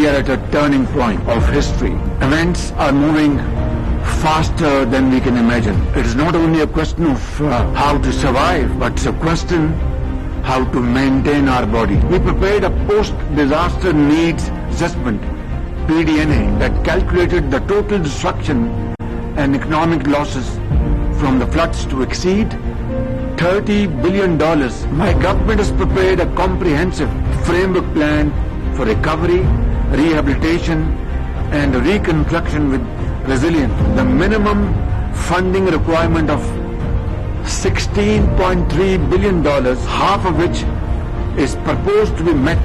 are at a turning point of history. Events are moving faster than we can imagine. It is not only a question of how to survive, but it's a question how to maintain our body. We prepared a post-disaster needs assessment, PDNA, that calculated the total destruction and economic losses from the floods to exceed $30 billion. My government has prepared a comprehensive framework plan for recovery, rehabilitation and reconstruction with resilience. The minimum funding requirement of $16.3 billion, half of which is proposed to be met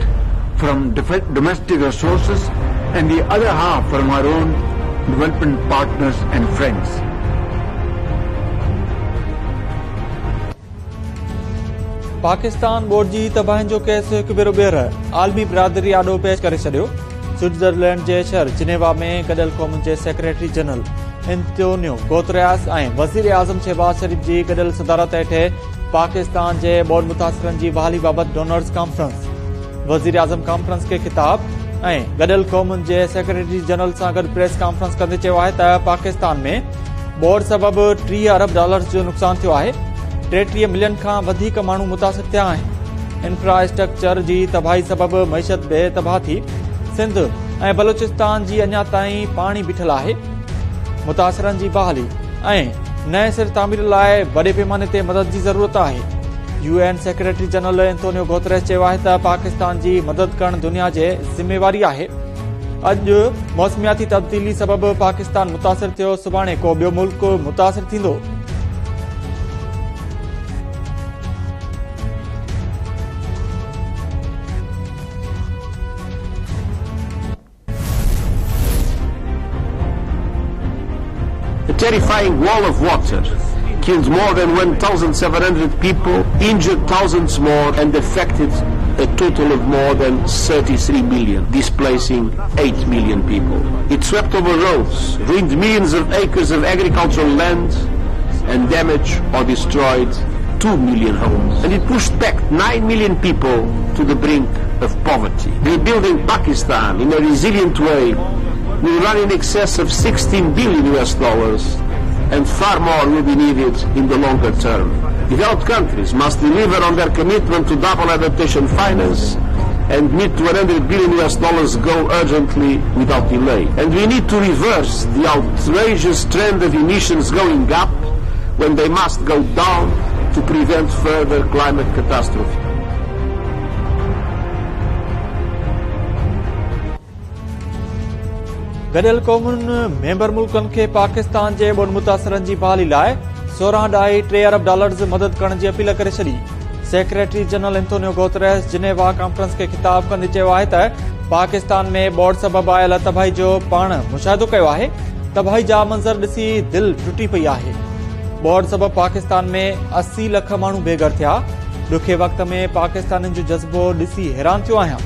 from domestic resources and the other half from our own development partners and friends. Pakistan board जी तबाही जो case हिकु भेरो ॿीहर आलमी बिरादरी आॾो पेश करे छॾियो। स्विट्जरलैंड जे शहर जिनेवा में गॾियल क़ौमुनि जे सेक्रेटरी जनरल एंटोनियो गुतरेस ऐं वज़ीर आज़म शहबाज शरीफ़ जी गॾियल सदारत हेठि पाकिस्तान जे बोर्ड मुतासिरनि जी बहाली बाबति डोनर्स कॉन्फ्रेंस, वज़ीर आज़म कॉन्फ्रेंस खे ख़िताब ऐं गॾियल क़ौमुनि जे सेक्रेटरी जनरल सां गॾु प्रेस कॉन्फ्रेंस कंदे चयो आहे त पाकिस्तान में बोर्ड सबबि $30 अरब जो नुक़सानु थियो आहे। 33 मिलियन खां वधीक माण्हू मुतासिर थिया आहिनि। इंफ्रास्ट्रक्चर जी तबाही सबबि मईशत बेतबाह थी। सिंध ऐं बलूचिस्तान जी अञा ताईं पाणी बीठल आहे। मुतासिरनि जी बहाली ऐं नए सिर तामीर लाइ वॾे पैमाने ते मदद जी ज़रूरत आहे। UN secretary general Antonio Guterres चयो आहे त पाकिस्तान जी मदद करणु दुनिया जे ज़िम्मेवारी आहे। अॼु मौसमियाती तब्दीली सबबि पाकिस्तान मुतासिर थियो, सुभाणे को ॿियो मुल्क मुतासिर थींदो। A terrifying wall of water killed more than 1,700 people, injured thousands more, and affected a total of more than 33 million, displacing 8 million people. It swept over roads, ruined millions of acres of agricultural land, and damaged or destroyed 2 million homes. And it pushed back 9 million people to the brink of poverty. Rebuilding Pakistan in a resilient way will run in excess of $16 billion, and far more will be needed in the longer term. Developed countries must deliver on their commitment to double adaptation finance and need $100 billion go urgently without delay. And we need to reverse the outrageous trend of emissions going up when they must go down to prevent further climate catastrophe. गॾियल क़ौमुनि member मुल्कनि खे पाकिस्तान जे board मुतासिरनि जी बहाली लाइ $16.3 अरब मदद करण जी appeal करे छॾी। Secretary general Antonio Guterres Geneva conference खे ख़िताब कंदे चयो आहे त पाकिस्तान में बोर्ड सबबि आयल तबाही जो पाण मुशाहिदो कयो आहे। तबाही जा मंज़र ॾिसी दिलि टुटी पई आहे। बोर्ड सबबि पाकिस्तान में 80 लख माण्हू बेघर थिया। ॾुखे वक़्त में पाकिस्तानियुनि जो जज़्बो ॾिसी हैरान थियो आहियां।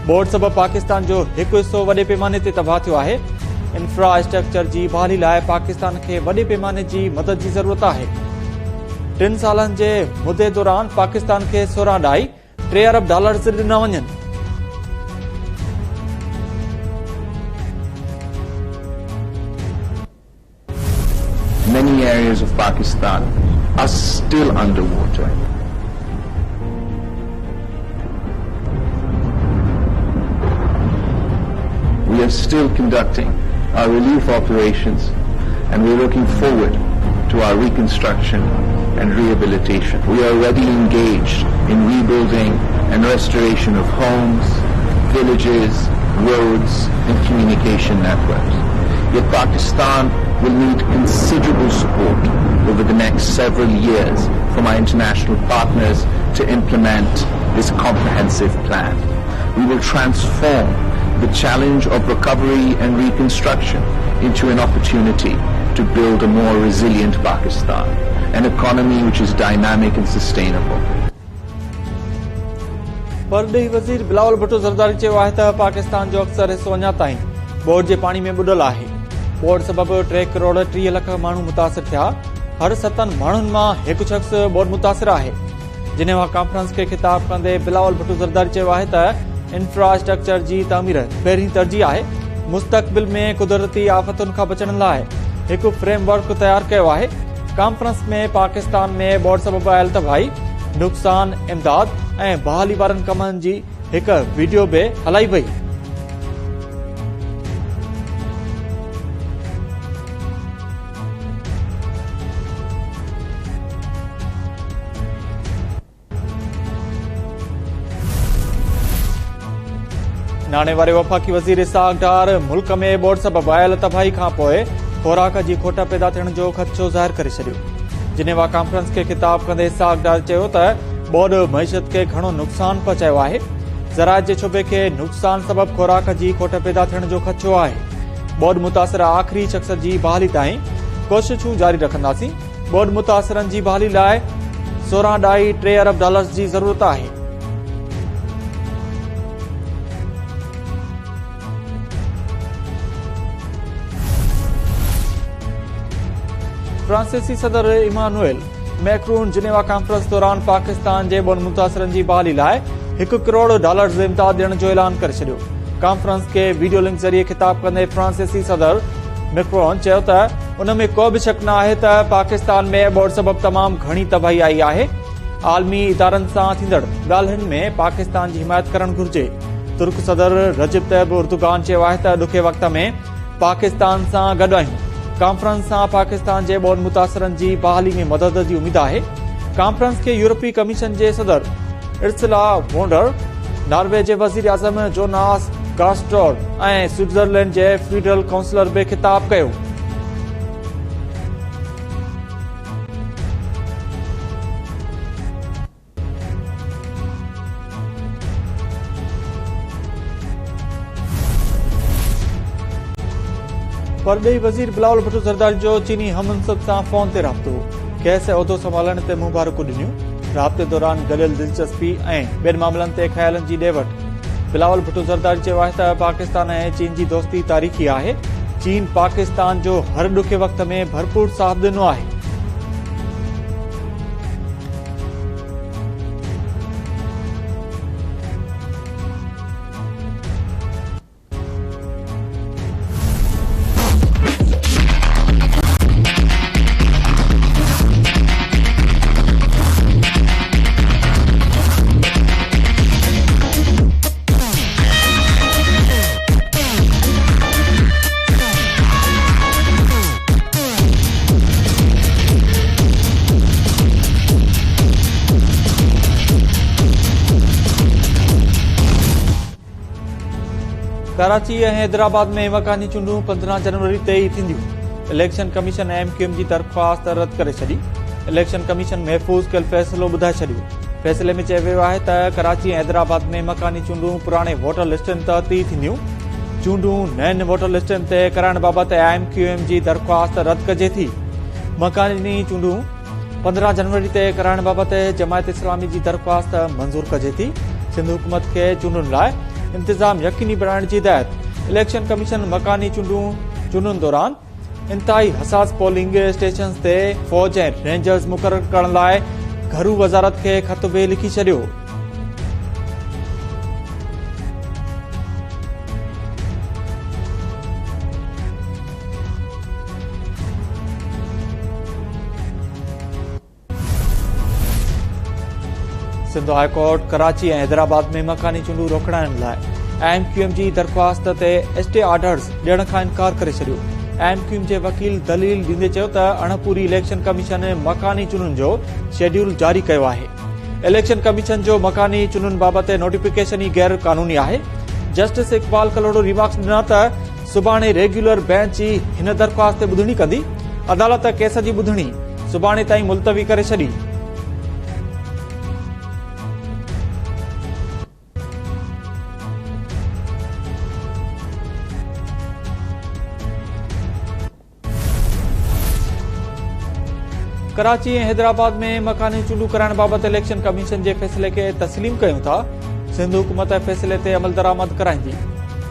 बोर्ड सबबि पाकिस्तान जो हिकु हिसो वॾे पैमाने ते तबाह थियो आहे। इंफ्रास्ट्रक्चर जी बहाली लाइ पाकिस्तान खे वॾे पैमाने जी मदद जी ज़रूरत आहे। 3 सालनि जे मुदे दौरान पाकिस्तान खे $16.3 अरब ॾिना वञनि। Many areas of Pakistan are still underwater. We are still conducting our relief operations, and we're looking forward to our reconstruction and rehabilitation. We are already engaged in rebuilding and restoration of homes, villages, roads, and communication networks. Yet Pakistan will need considerable support over the next several years from our international partners to implement this comprehensive plan. We will transform the challenge of recovery and reconstruction into an opportunity to build a more resilient Pakistan, an economy which is dynamic and sustainable. परॾेही वज़ीर बिलावल भुट्टो ज़रदारी चयो आहे त पाकिस्तान जो अक्सर हिसो अञा ताईं बोर्ड जे पाणी में ॿुॾल आहे। बोर्ड सबबि 3 करोड़ 30 लख माण्हू मुतासिर थिया। हर 7 माण्हुनि मां हिकु शख़्स बोर्ड मुतासिर आहे। जिनेवा कॉन्फ्रेंस खे ख़िताब कंदे बिलावल भुट्टो ज़रदारी चयो आहे त इंफ्रास्ट्रक्चर जी तामीर पहिरीं तरजीह आहे। मुस्तक़बिल में कुदरती आफ़तुनि खां बचण लाइ हिकु फ्रेमवर्क तयारु कयो आहे। कॉन्फ्रेंस में पाकिस्तान में बोड़ सबबि आयल तबाही, नुक़सान, इमदाद ऐं बहाली वारनि कमनि जी हिकु वीडियो बि हलाई वई। नाणे वारे वफ़ाक़ी वज़ीर इसहाक़ डार मुल्क में बोड़ सबबि आयल तबाही खां पोइ खुराक जी खोट पैदा थियण जो ख़दशो ज़ाहिर करे छॾियो। जिनेवा कॉन्फ्रेंस खे ख़िताब कंदे इसहाक़ डार चयो त बोड़ मईशत खे घणो नुक़सान पहुचायो आहे। ज़राअत जे शोबे खे नुक़सान सबबि खुराक जी खोट पैदा थियण जो ख़दशो आहे। बोड़ मुतासिर आख़िरी शख़्स जी बहाली ताईं कोशिशूं जारी रखंदासीं। बोड़ मुतासिरनि जी बहाली लाइ $16.3 अरब जी ज़रूरत आहे। फ्रांसीसी सदर इमानुएल मैक्रोन जिनेवा कॉन्फ्रेंस दौरान पाकिस्तान जे बोड़ मुतासिरनि जी बहाली लाइ $1 करोड़ इमदाद ॾियण जो ऐलान करे छॾियो। कॉन्फ्रेंस खे वीडियो लिंक ज़रिए ख़िताब कंदे फ्रांसीसी सदर मैक्रोन चयो त उन में को बि शक न आहे त पाकिस्तान में बोड़ सबबि तमामु घणी तबाही आई आहे। आलमी इदारनि सां थींदड़ ॻाल्हियुनि में पाकिस्तान जी हिमायत करणु घुर्जे। तुर्क सदर रजब तैयब उर्दुगान चयो आहे त ॾुखे वक़्त में पाकिस्तान सां गॾु आहियूं। कॉन्फ्रेंस सां पाकिस्तान जे बोड़ मुतासिरनि जी बहाली में मदद जी उमीद आहे। कॉन्फ्रेंस खे यूरोपी कमीशन जे सदर उर्सुला वोन डर, नॉर्वे जे वज़ीर आज़म जोनास गास्टोर ऐं स्विट्जरलैंड जे फेडरल काउंसिलर बि ख़िताब कयो। परॾेही वज़ीर बिलावल भुट्टो ज़रदारी जो चीनी हममनसब सां फोन ते राब्तो। खेसि उहिदो संभालण ते मुबारकूं ॾिनियूं। राब्ते दौरान गॾियल दिलचस्पी ऐं ॿियनि मामलनि ते ख़्यालनि जी ॾे वठि। बिलावल भुट्टो ज़रदारी चयो आहे त पाकिस्तान ऐं चीन जी दोस्ती तारीख़ी आहे। चीन पाकिस्तान जो हर ॾुखे वक़्त में भरपूर साथ ॾिनो आहे। कराची ऐं हैदराबाद में मकानी चूंडूं 15 जनवरी ते ई थींदियूं। इलेक्शन कमीशन MQM जी दरख़्वास्त रद्द करे छॾी। इलेक्शन कमीशन महफ़ूज़ कयल फ़ैसिलो ॿुधाए छॾियो। फ़ैसिले में चयो वियो आहे त कराची ऐं हैदराबाद में मकानी चूंडूं पुराणे वोटर लिस्टनि तहत ई थींदियूं। चूंडूं नयनि वोटर लिस्टनि ते कराइण बाबति MQM जी दरख़्वास्त रद्द कजे थी। मकानी चूंडूं 15 जनवरी ते कराइण बाबति जमायत इस्लामी जी दरख़्वास्त मंज़ूर कजे थी। सिंध हुकूमत खे चूंडुनि लाइ इंतज़ाम यकीनी बणाइण जी हिदायत। इलेक्शन कमीशन मकानी चूंडुनि दौरान इंतहाई हसास पोलिंग स्टेशन्स ते फ़ौज ऐं रेंजर्स मुक़ररु करण लाइ घरू वज़ारत खे ख़त बि लिखी छॾियो। सिंध हाई कोर्ट कराची ऐं हैदराबाद में मकानी चूंडूं रोकण लाइ MQM जी दरख़्वास्त ते स्टे ऑर्डर्स ॾियण खां इनकार करे छॾियो। MQM जे वकील दलील ॾींदे चयो त अणपूरी इलेक्शन कमीशन मकानी चूंडुनि जो शेड्यूल जारी कयो आहे। इलेक्शन कमीशन जो मकानी चूंडुनि बाबति नोटिफिकेशन ई गैर क़ानूनी आहे। जस्टिस इक़बाल कलोड़ो रिमार्क्स ॾिना त सुभाणे रेग्युलर बेंच ई हिन दरख़्वास्त ते ॿुधणी कंदी। अदालत केस जी ॿुधणी सुभाणे ताईं मुलतवी करे छॾी। कराची ऐं हैदराबाद में मकानी चूंडूं कराइण बाबति इलेक्शन कमीशन जे फ़ैसिले खे तस्लीम कयूं था। सिंध हुकूमत फ़ैसिले ते अमल दरामद कराईंदी।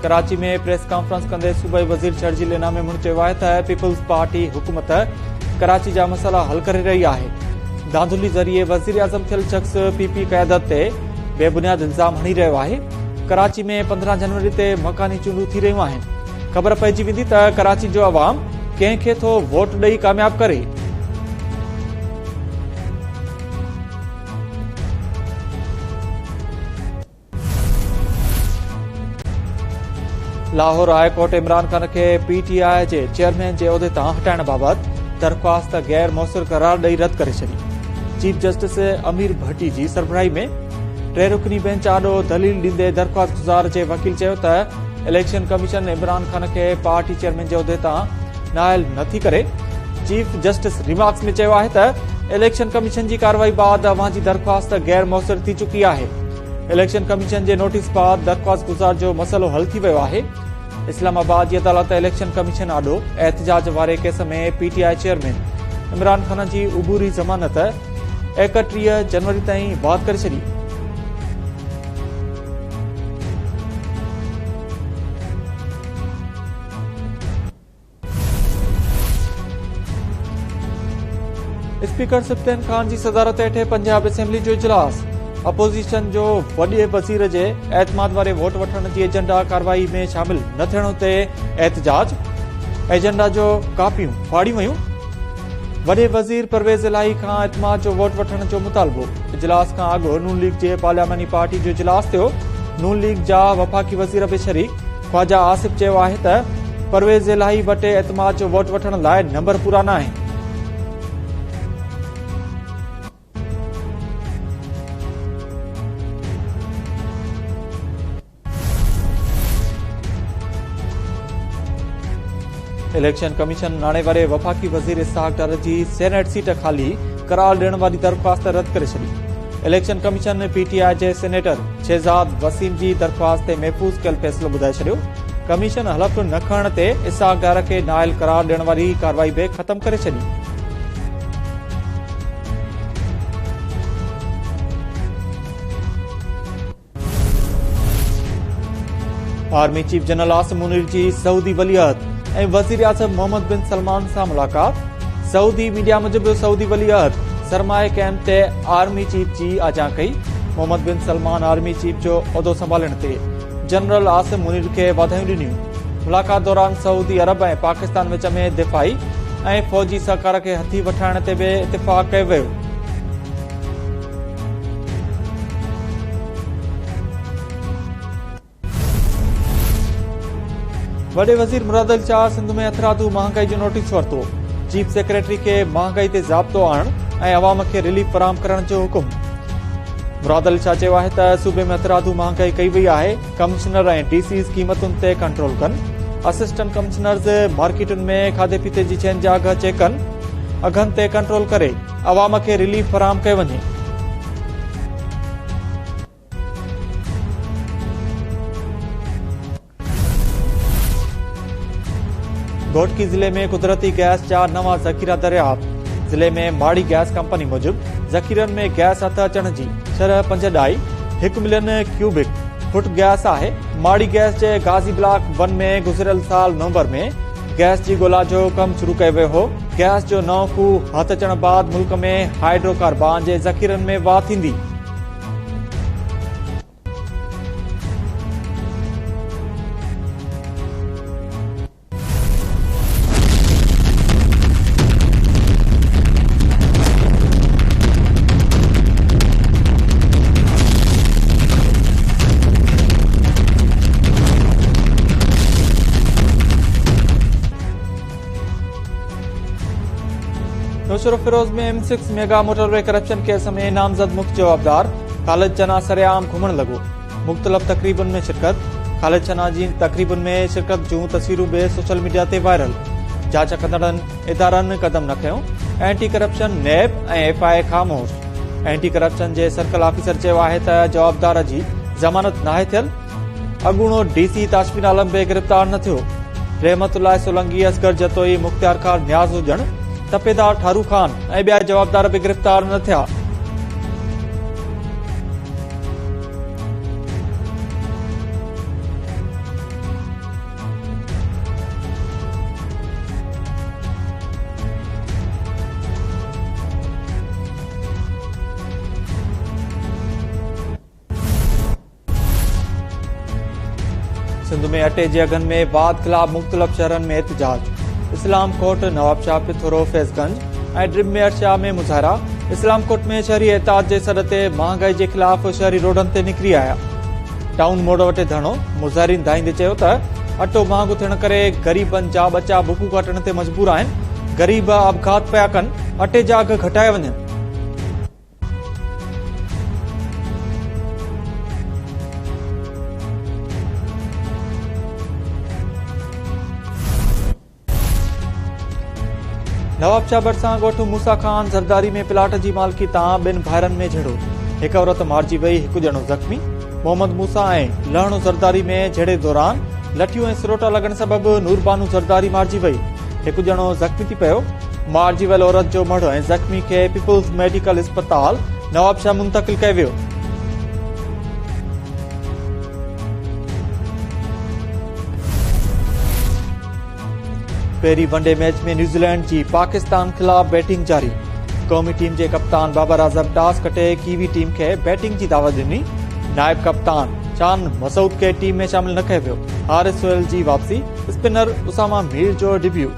कराची में प्रेस कॉन्फ्रेंस कंदे सूबाई वज़ीर शर्जील इनाम मुंड चयो आहे त पीपल्स पार्टी हुकूमत कराची जा मसइला हल करे रही आहे। धांधली ज़रिए वज़ीर आज़म थियल शख़्स PP क़यादत ते बेबुनियाद इल्ज़ाम हणी रहियो आहे। कराची में 15 जनवरी ते मकानी चूंडूं थी रहियूं आहिनि। ख़बर पइजी वेंदी त कराची जो अवाम कंहिंखे थो वोट ॾेई कामयाब करे। लाहौर हाई कोर्ट इमरान खान खे PTI जे चेयरमैन जे उहिदे तां हटाइण बाबति दरख़्वास्त गैर मौसर करार ॾेई रद्द करे छॾी। चीफ जस्टिस अमीर भट्टी जी सरबराही में 3 रुकनी बेंच आॾो दलील ॾींदे दरख़्वास्त गुज़ार जे वकील चयो त इलेक्शन कमीशन इमरान खान खे पार्टी चेयरमैन जे उहिदे तां नाइल नथी करे। चीफ जस्टिस रिमार्क्स में चयो आहे त इलेक्शन कमीशन जी कार्रवाई बाद अवां जी दरख़्वास्त गैर मौसर थी चुकी आहे। इलेक्शन कमीशन जे नोटिस बाद दरख़्वास्त गुज़ार जो मसइलो हल थी वियो आहे। इस्लामाबाद जी अदालत इलेक्शन कमीशन आॾो एहतजाज वारे केस में PTI चेयरमैन इमरान खान जी उबूरी ज़मानत 31 जनवरी ताईं बाद करे छॾी। स्पीकर सिफ्तैन खान जी सदारत हेठि पंजाब असेंबली जो इजलास। अपोज़िशन जो वॾे वज़ीर जे एतमाद वारे वोट वठण जी एजेंडा कार्रवाई में शामिल न थियण ते एहतजाज। एजेंडा जो कापियूं फाड़ियूं वयूं। वॾे वज़ीर परवेज़ इलाही खां एतमाद जो वोट वठण जो मुतालबो। इजलास खां अॻु नून लीग जे पार्लियामानी पार्टी जो इजलास थियो। नून लीग जा वफ़ाक़ी वज़ीर बि शरीक ख्वाजा आसिफ चयो आहे त परवेज़ इलाही वटि एतमाद जो वोट वठण लाइ नंबर पूरा न आहिनि। इलेक्शन कमीशन नाणे वारे वफ़ाक़ी वज़ीर इसहाक डार जी सेनेट सीट खाली करार ॾियण वारी दरख़्वास्त रद्द करे छॾी। इलेक्शन कमीशन PTI जे सेनेटर शहजाद वसीम जी दरख़्वास्त ते महफ़ूज़ कयल फ़ैसिलो ॿुधाए छॾियो। कमीशन हलफ़ न खणण ते इसहाक डार खे नाइल करार ॾियण वारी कार्रवाई बि ख़तम करे छॾी। Army chief general Asim Munir जी सऊदी वलीअहद ऐं वज़ीर आज़म मोहम्मद बिन सलमान सां मुलाक़ात। सऊदी मीडिया मूजिबि सऊदी वलीअहद सरमाए कैंप ते आर्मी चीफ जी आजा कई। Mohammed bin Salman army chief जो उहिदो संभालण ते जनरल आसिम मुनीर खे वाधायूं ॾिनियूं। मुलाक़ात दौरान सऊदी अरब ऐं पाकिस्तान विच में दिफ़ाई ऐं फ़ौजी सहकार खे हथी वठाइण ते बि इतिफ़ाक़ कयो वियो। वॾे वज़ीर मुराद अली शाह सिंध में हथरादू महांगाई जो नोटिस वरितो। चीफ सेक्रेटरी खे महांगाई ते ज़ाब्तो आणण ऐं अवाम खे रिलीफ फराहम करण जो हुकुम। मुराद अली शाह चयो आहे त सूबे में हथरादू महांगाई कई वई आहे। कमिश्नर ऐं DCs क़ीमतुनि ते कंट्रोल कनि। असिस्टेंट कमिश्नर्स मार्केटुनि में खाधे पीते जी शयुनि जा अघ चेक कनि। अघनि ते कंट्रोल करे अवाम खे रिलीफ फराहम कयो वञे। घोटकी जिले में कुदरती गैस जा नवां ज़ख़ीरा दरियाफ़्त। जिले में माड़ी गैस कंपनी मूजिबि ज़ख़ीरनि में गैस हथ अचण जी शरह 5 ॾाई 1 मिलियन क्यूबिक फुट गैस आहे। माड़ी गैस जे गाज़ी ब्लॉक 1 में गुज़िरियल साल नवंबर में गैस जी ॻोल्हा जो कमु शुरू कयो वियो हो। गैस जो नओं खूह हथ अचण बाद मुल्क में हाइड्रोकार्बन जे ज़ख़ीरनि में वाह थींदी। नौशरो फिरोज में M6 mega motorway corruption case में नामजद मुख्य जवाबदार खालिद चना सरेआम घुमण लॻो। मुख़्तलिफ़ तक़रीबुनि में शिरकत। खालिद चना जी तक़रीबुनि में शिरकत जूं तस्वीरूं बि सोशल मीडिया ते वायरल। जांच कंदड़नि इदारनि कदम न खयो। एंटी करप्शन NAB ऐं FI ख़ामोश। एंटी करप्शन जे सर्कल ऑफिसर चयो आहे त जवाबदार जी ज़मानत नाहे थियल। अॻूणो DC ताशफीन आलम बि गिरफ़्तार न थियो। रहमतुल्लाह सोलंगी असगर जतोई मुख्तियार खान न्याज़ हुजण तपेदार ठारू खान ऐं ॿिया जवाबदार बि गिरफ़्तार न थिया। सिंध में अटे जे अघनि में वाद खिलाफ़ मुख़्तलिफ़ शहरनि में एहतिजाज। इस्लाम कोट, नवाबशाह, पिथोरो, फैज़गंज ऐं ड्रिमेयर शाह में मुज़ाहिरा। इस्लाम कोट में शहरी एहतियात जे सर ते महांगाई जे ख़िलाफ़ शहरी रोडनि ते निकिरी आया। टाउन मोड़ वटि धरणो। मुज़ाहिरीन धाईंदे चयो त अटो महांगो थियण करे ग़रीबनि जा बचा बुकूं काटण ते मजबूर आहिनि। ग़रीब अपघात पिया कनि, अटे जा अघ घटाए वञनि। नवाबशाह भरिसां ॻोठ मूसा खान ज़रदारी में प्लाट जी मालिकी तां 2 भाइरनि में झेड़ो। हिक औरत मारिजी वई, हिकु ॼणो ज़ख़्मी। मोहम्मद मूसा ऐं लहणो ज़रदारी में झेड़े दौरान लठियूं ऐं सिरोटा लॻण सबबि नूरबानू ज़रदारी मारिजी वई। हिकु ॼणो ज़ख़्मी थी पियो। मारिजी वियल औरत जो मढ़ ऐं ज़ख़्मी खे पीपुल्स मेडिकल अस्पताल नवाबशाह मुंतक़िल कयो वियो। पहिरीं वनडे मैच में न्यूज़ीलैंड जी पाकिस्तान ख़िलाफ़ बैटिंग जारी। क़ौमी टीम जे कप्तान बाबर आज़म टॉस कटे कीवी टीम खे बैटिंग जी दावत ॾिनी। नायब कप्तान शान मसूद खे टीम में शामिल न कयो वियो। हारिस सोहेल जी वापसी। स्पिनर उसामा मीर जो डेब्यू।